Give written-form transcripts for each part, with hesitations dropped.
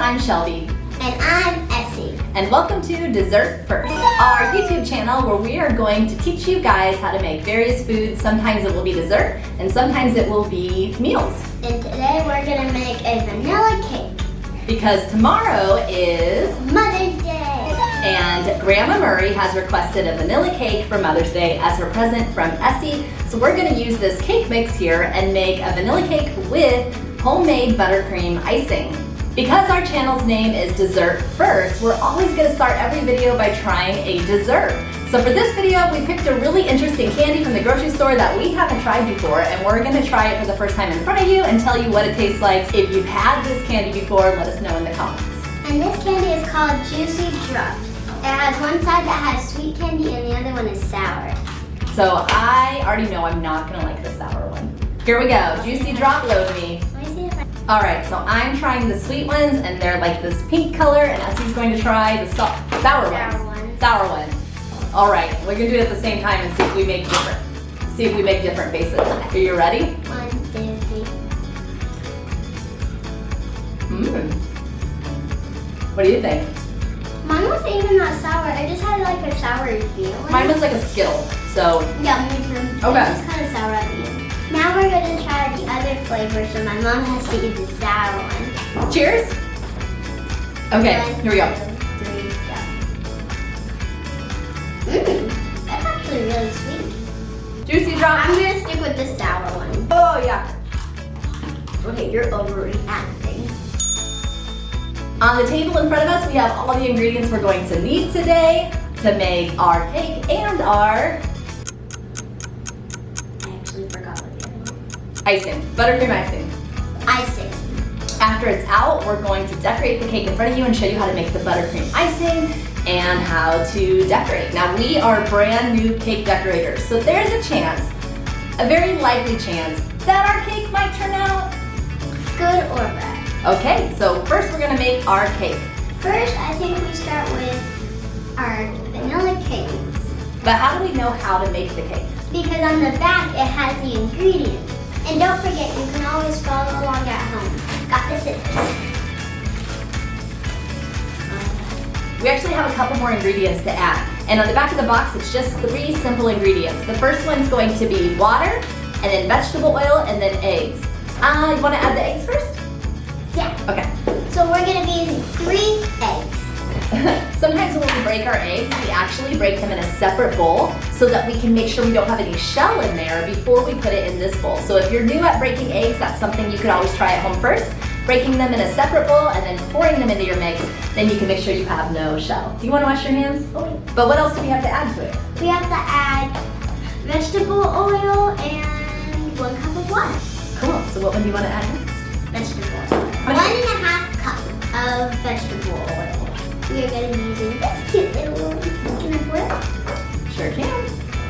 I'm Shelby. And I'm Essie. And welcome to Dessert First, our YouTube channel where we are going to teach you guys how to make various foods. Sometimes it will be dessert, and sometimes it will be meals. And today we're gonna make a vanilla cake. Because tomorrow is Mother's Day. And Grandma Murray has requested a vanilla cake for Mother's Day as her present from Essie. So we're gonna use this cake mix here and make a vanilla cake with homemade buttercream icing. Because our channel's name is Dessert First, we're always gonna start every video by trying a dessert. So for this video, we picked a really interesting candy from the grocery store that we haven't tried before, and we're gonna try it for the first time in front of you and tell you what it tastes like. If you've had this candy before, let us know in the comments. And this candy is called Juicy Drop. It has one side that has sweet candy and the other one is sour. So I already know I'm not gonna like the sour one. Here we go, Juicy Drop, load me. Let me see if I... All right, so I'm trying the sweet ones, and they're like this pink color, and Essie's going to try the sour ones. Sour ones. All right, we're gonna do it at the same time and see if we make different faces. Are you ready? 1, 2, 3. What do you think? Mine wasn't even that sour. It just had like a sour feeling. Mine was like a Skittle, so. Yeah, me too. Okay. It's kind of sour at the end. Now we're gonna try the other flavor, so my mom has to eat the sour one. Cheers. Okay, 1, here we go. 2, 3, go. That's actually really sweet. Juicy Drop. I'm gonna stick with the sour one. Oh yeah. Okay, you're overreacting. On the table in front of us, we have all the ingredients we're going to need today to make our cake and our icing, buttercream icing. Icing. After it's out, we're going to decorate the cake in front of you and show you how to make the buttercream icing and how to decorate. Now we are brand new cake decorators, so there's a chance, a very likely chance, that our cake might turn out Good or bad? okay. So first we're gonna make our cake. First, I think we start with our vanilla cakes. But how do we know how to make the cake? Because on the back, it has the ingredients. And don't forget, you can always follow along at home. Got the scissors. We actually have a couple more ingredients to add. And on the back of the box, it's just 3 simple ingredients. The first one's going to be water, and then vegetable oil, and then eggs. You wanna add the eggs first? Yeah. Okay. So we're gonna be using 3 eggs. Sometimes when we break our eggs, we actually break them in a separate bowl so that we can make sure we don't have any shell in there before we put it in this bowl. So if you're new at breaking eggs, that's something you could always try at home first. Breaking them in a separate bowl and then pouring them into your mix, then you can make sure you have no shell. Do you want to wash your hands? Okay. But what else do we have to add to it? We have to add vegetable oil and 1 cup of water. Cool, so what one do you want to add next? Vegetable oil. 1.5 cup of vegetable oil. We are going to be using this cute little, can I pour it? Sure can.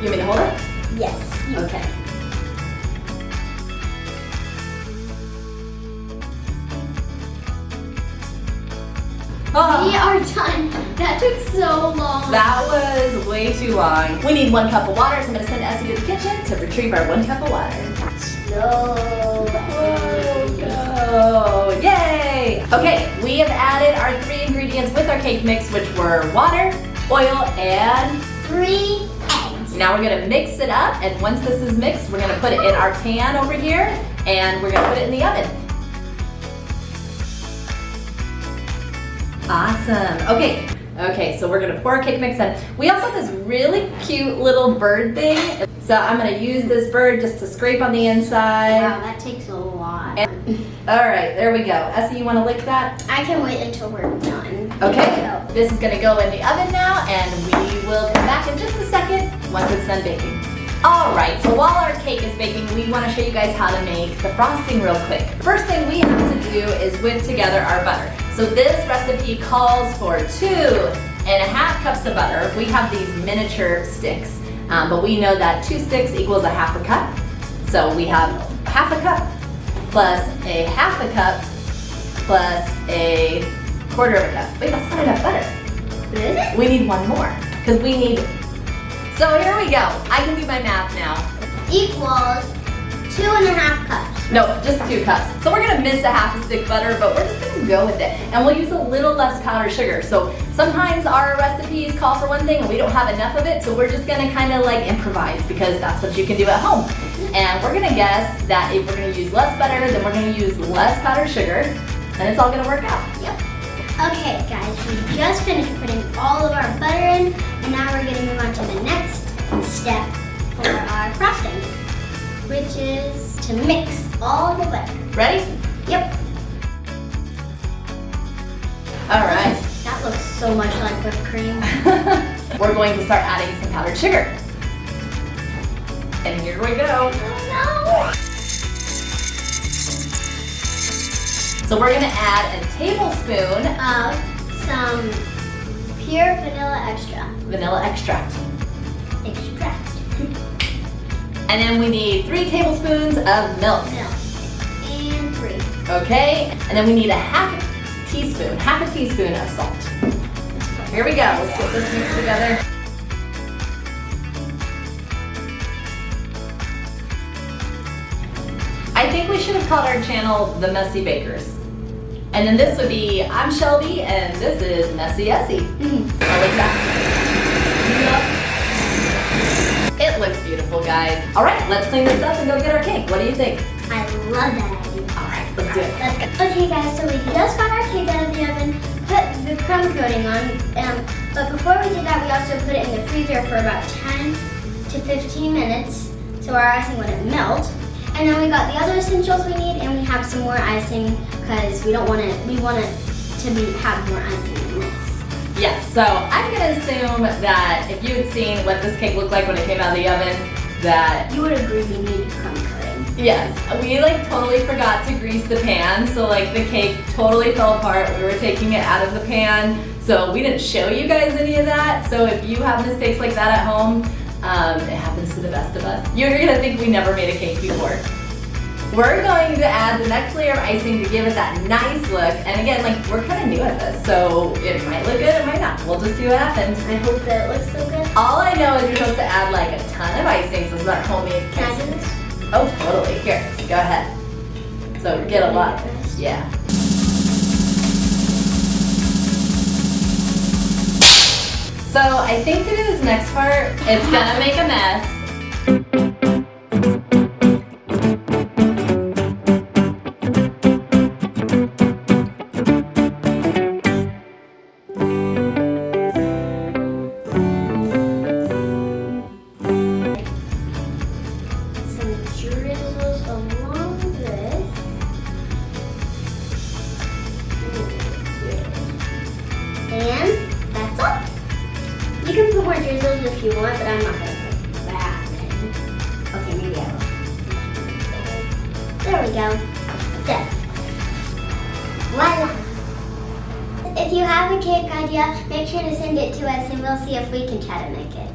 You want me to hold it? Yes. Okay. We are done. That took so long. That was way too long. We need 1 cup of water, so I'm gonna send Essie to the kitchen to retrieve our 1 cup of water. Slow. Go! Yay! Okay, we have added our 3 ingredients with our cake mix, which were water, oil, and 3 eggs. now we're gonna mix it up, and once this is mixed, we're gonna put it in our pan over here, and we're gonna put it in the oven. Awesome. Okay, so we're gonna pour our cake mix in. We also have this really cute little bird thing. So I'm gonna use this bird just to scrape on the inside. Wow, that takes a lot. All right, there we go. Essie, you wanna lick that? I can wait until we're done. Okay, this is gonna go in the oven now, and we will come back in just a second once it's done baking. All right, so while our cake is baking, we wanna show you guys how to make the frosting real quick. First thing we have to do is whip together our butter. So this recipe calls for 2.5 cups of butter. We have these miniature sticks, but we know that 2 sticks equals a 1/2 cup. So we have 1/2 cup plus a 1/2 cup plus a 1/4 cup. Wait, that's not enough butter. What is it? We need 1 more, because we need, so here we go. I can do my math now. Equals 2.5 cups. No, just 2 cups. So we're gonna miss a half a stick butter, but we're just gonna go with it. And we'll use a little less powdered sugar. So sometimes our recipes call for one thing and we don't have enough of it, so we're just gonna kind of like improvise because that's what you can do at home. And we're gonna guess that if we're gonna use less butter, then we're gonna use less powdered sugar, and it's all gonna work out. Yep. Okay, guys, we just finished putting all of our butter in, and now we're gonna move on to the next step for our frosting, which is to mix all the butter. Ready? Yep. All right. That looks so much like whipped cream. We're going to start adding some powdered sugar. And here we go. Oh no! So we're gonna add a tablespoon Of some pure vanilla vanilla extract. extract. And then we need 3 tablespoons of milk. Milk. And 3. Okay? And then we need a half a teaspoon of salt. Here we go. Let's get this mixed together. I think we should have called our channel The Messy Bakers. And then this would be, I'm Shelby, and this is Messy Essie. I like that. It looks beautiful, guys. All right, let's clean this up and go get our cake. What do you think? I love that idea. All right, let's do it. Let's go. Okay, guys, so we just got our cake out of the oven, put the crumb coating on, but before we did that, we also put it in the freezer for about 10 to 15 minutes so our icing wouldn't melt. And then we got the other essentials we need, and we have some more icing because we want it to have more icing in this. Yes, so I'm gonna assume that if you had seen what this cake looked like when it came out of the oven, that You would agree we need crumb coating. yes, we like totally forgot to grease the pan, so like the cake totally fell apart. We were taking it out of the pan, so we didn't show you guys any of that. So if you have mistakes like that at home, it happens to the best of us. You're gonna think we never made a cake before. We're going to add the next layer of icing to give it that nice look. And again, like we're kind of new at this, so it might look good, it might not. We'll just see what happens. I hope that it looks so good. All I know is you're supposed to add like a ton of icing, so this is our homemade Can I cake. do this? Oh, totally. Here, go ahead. So get a lot. Yeah. So I think to do this next part, it's gonna make a mess. Some drizzles along this. And that's all. You can put more drizzles if you want, but I'm not gonna put that in. Okay, maybe I will. There we go. There. Voila! If you have a cake idea, make sure to send it to us and we'll see if we can try to make it.